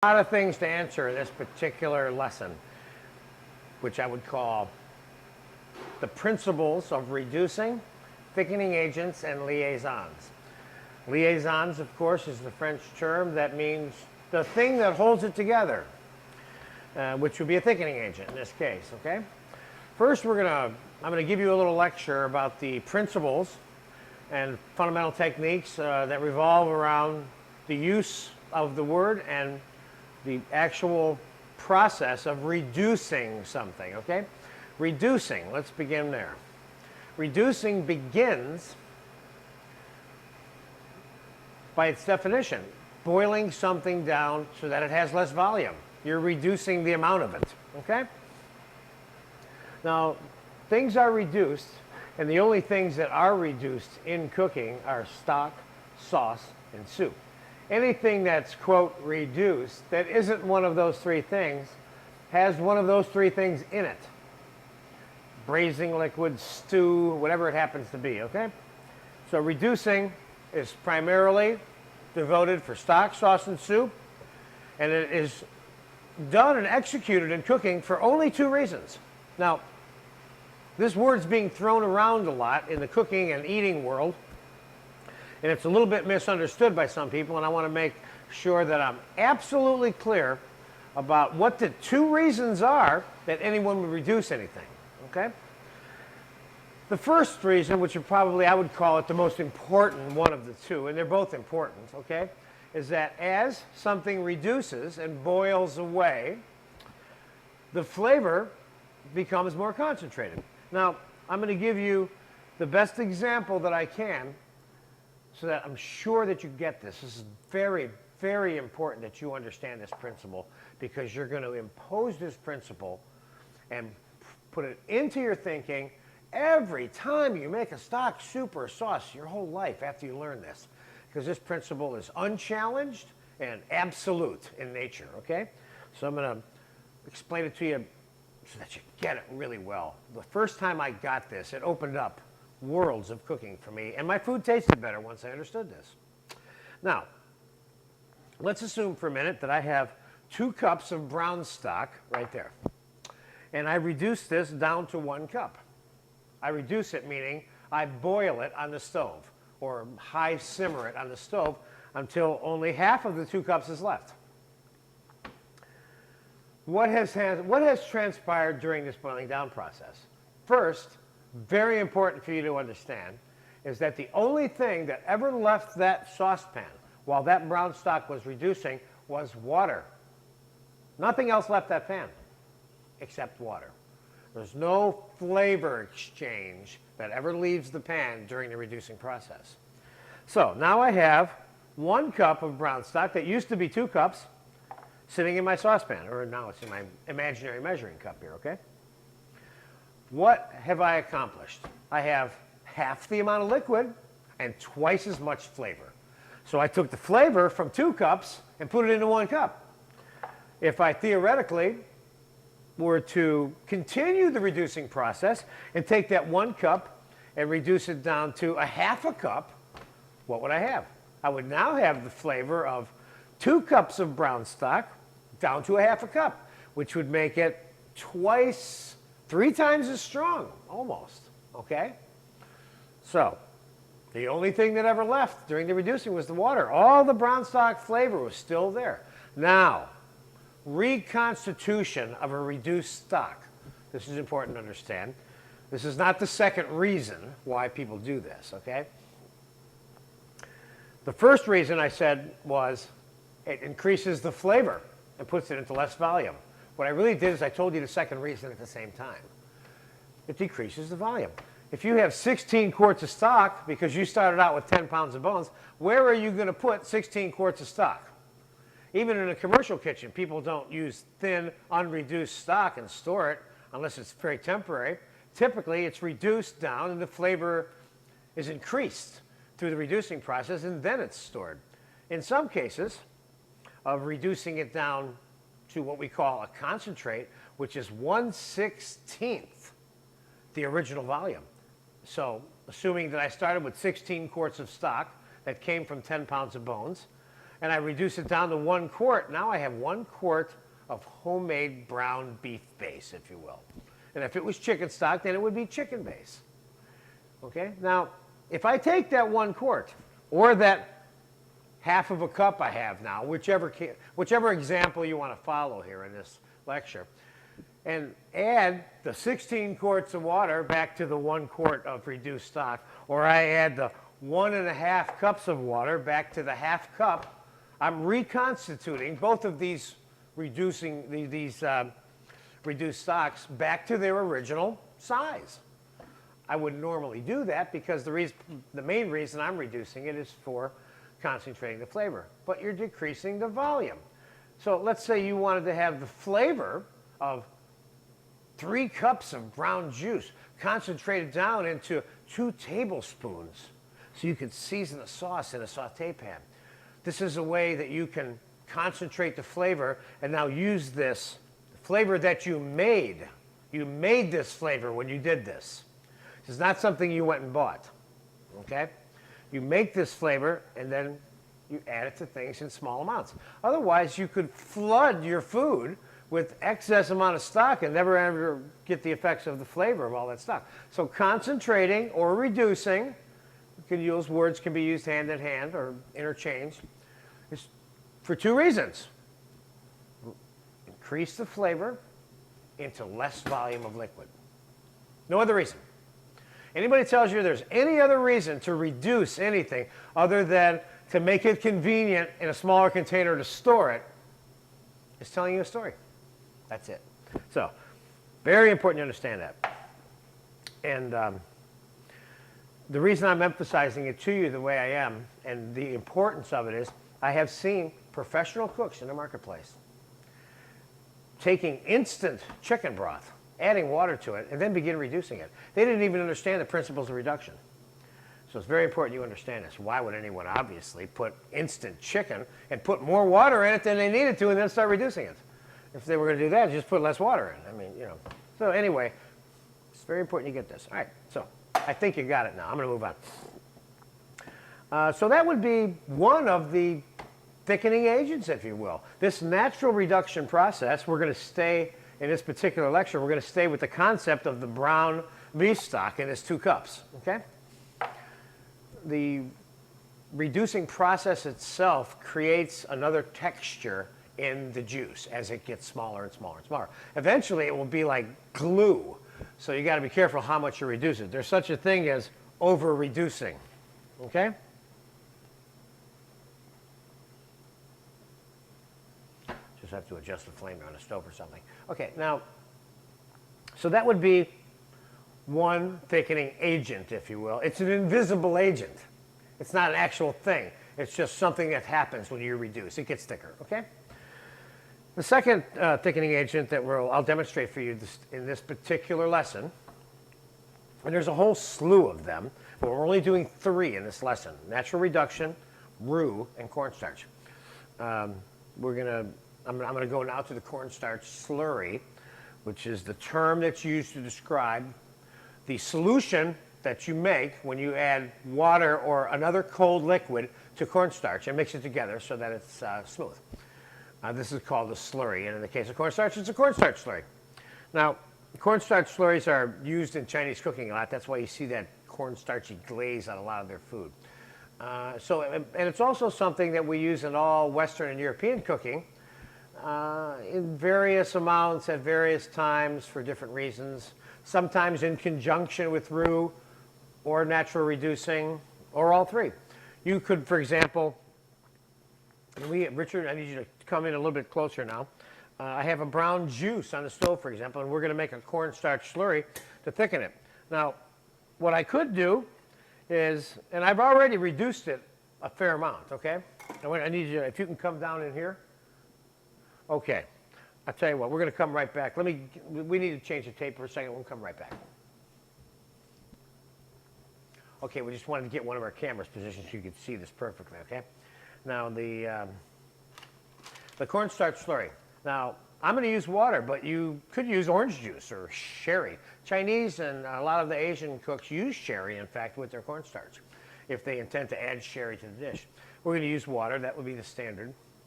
A lot of things to answer in this particular lesson, which I would call the principles of reducing, thickening agents, and liaisons. Liaisons, of course, is the French term that means the thing that holds it together, which would be a thickening agent in this case, okay? First, I'm gonna give you a little lecture about the principles and fundamental techniques that revolve around the use of the word and the actual process of reducing something, okay? Reducing, let's begin there. Reducing begins by its definition, boiling something down so that it has less volume. You're reducing the amount of it, okay? Now, things are reduced, and the only things that are reduced in cooking are stock, sauce, and soup. Anything that's, quote, reduced, that isn't one of those three things, has one of those three things in it. Braising liquid, stew, whatever it happens to be, okay? So reducing is primarily devoted for stock, sauce, and soup, and it is done and executed in cooking for only two reasons. Now, this word's being thrown around a lot in the cooking and eating world, and it's a little bit misunderstood by some people, and I want to make sure that I'm absolutely clear about what the two reasons are that anyone would reduce anything, okay? The first reason, which I would call it the most important one of the two, and they're both important, okay, is that as something reduces and boils away, the flavor becomes more concentrated. Now, I'm going to give you the best example that I can so that I'm sure that you get this. This is very, very important that you understand this principle, because you're going to impose this principle and put it into your thinking every time you make a stock, soup, or sauce your whole life after you learn this, because this principle is unchallenged and absolute in nature, okay? So I'm going to explain it to you so that you get it really well. The first time I got this, it opened up worlds of cooking for me, and my food tasted better once I understood this. Now, let's assume for a minute that I have 2 cups of brown stock right there, and I reduce this down to 1 cup. I reduce it meaning I boil it on the stove, or high simmer it on the stove until only half of the 2 cups is left. What has transpired during this boiling down process? First, very important for you to understand, is that the only thing that ever left that saucepan while that brown stock was reducing was water. Nothing else left that pan except water. There's no flavor exchange that ever leaves the pan during the reducing process. So now I have 1 cup of brown stock that used to be 2 cups sitting in my saucepan, or now it's in my imaginary measuring cup here, okay? What have I accomplished? I have half the amount of liquid and twice as much flavor. So I took the flavor from 2 cups and put it into 1 cup. If I theoretically were to continue the reducing process and take that 1 cup and reduce it down to a half a cup, what would I have? I would now have the flavor of 2 cups of brown stock down to a half a cup, which would make it 3 times as strong, almost, okay? So, the only thing that ever left during the reducing was the water. All the brown stock flavor was still there. Now, reconstitution of a reduced stock. This is important to understand. This is not the second reason why people do this, okay? The first reason I said was it increases the flavor and puts it into less volume. What I really did is I told you the second reason at the same time. It decreases the volume. If you have 16 quarts of stock because you started out with 10 pounds of bones, where are you going to put 16 quarts of stock? Even in a commercial kitchen, people don't use thin, unreduced stock and store it unless it's very temporary. Typically, it's reduced down and the flavor is increased through the reducing process, and then it's stored. In some cases, of reducing it down to what we call a concentrate, which is 1/16 the original volume. So assuming that I started with 16 quarts of stock that came from 10 pounds of bones, and I reduce it down to 1 quart, now I have 1 quart of homemade brown beef base, if you will. And if it was chicken stock, then it would be chicken base. Okay? Now, if I take that 1 quart, or that half of a cup I have now, whichever example you want to follow here in this lecture, and add the 16 quarts of water back to the 1 quart of reduced stock, or I add the 1.5 cups of water back to the half cup, I'm reconstituting both of these reduced stocks back to their original size. I wouldn't normally do that because the main reason I'm reducing it is for concentrating the flavor, but you're decreasing the volume. So let's say you wanted to have the flavor of 3 cups of brown juice concentrated down into 2 tablespoons so you could season the sauce in a saute pan. This is a way that you can concentrate the flavor and now use this flavor that you made. You made this flavor when you did this. This is not something you went and bought, okay? You make this flavor and then you add it to things in small amounts. Otherwise, you could flood your food with excess amount of stock and never ever get the effects of the flavor of all that stock. So concentrating or reducing, words can be used hand in hand or interchanged, is for 2 reasons. Increase the flavor into less volume of liquid. No other reason. Anybody tells you there's any other reason to reduce anything other than to make it convenient in a smaller container to store it is telling you a story. That's it. So, very important to understand that. And the reason I'm emphasizing it to you the way I am and the importance of it is I have seen professional cooks in the marketplace taking instant chicken broth, adding water to it, and then begin reducing it. They didn't even understand the principles of reduction. So it's very important you understand this. Why would anyone obviously put instant chicken and put more water in it than they needed to and then start reducing it? If they were going to do that, just put less water in. I mean, you know. So anyway, it's very important you get this. All right, so I think you got it now. I'm going to move on. So that would be one of the thickening agents, if you will. This natural reduction process, we're going to stay, in this particular lecture, we're going to stay with the concept of the brown beef stock in its 2 cups, okay? The reducing process itself creates another texture in the juice as it gets smaller and smaller and smaller. Eventually, it will be like glue, so you got to be careful how much you reduce it. There's such a thing as over-reducing, okay? Just have to adjust the flame on a stove or something. Okay, now, so that would be one thickening agent, if you will. It's an invisible agent. It's not an actual thing. It's just something that happens when you reduce. It gets thicker, okay? The second thickening agent that I'll demonstrate for you in this particular lesson, and there's a whole slew of them, but we're only doing 3 in this lesson: natural reduction, roux, and cornstarch. I'm going to go now to the cornstarch slurry, which is the term that's used to describe the solution that you make when you add water or another cold liquid to cornstarch and mix it together so that it's smooth. This is called a slurry, and in the case of cornstarch, it's a cornstarch slurry. Now, cornstarch slurries are used in Chinese cooking a lot. That's why you see that cornstarchy glaze on a lot of their food. And it's also something that we use in all Western and European cooking in various amounts at various times for different reasons, sometimes in conjunction with roux or natural reducing, or all 3. You could, for example, Richard, I need you to come in a little bit closer now. I have a brown juice on the stove, for example, and we're going to make a cornstarch slurry to thicken it. Now, what I could do is, and I've already reduced it a fair amount, okay? I need you, if you can come down in here. Okay. I'll tell you what, we're going to come right back. We need to change the tape for a second. We'll come right back. Okay, we just wanted to get one of our cameras positioned so you could see this perfectly, okay? Now, the cornstarch slurry. Now, I'm going to use water, but you could use orange juice or sherry. Chinese and a lot of the Asian cooks use sherry, in fact, with their cornstarch, if they intend to add sherry to the dish. We're going to use water. That would be the standard.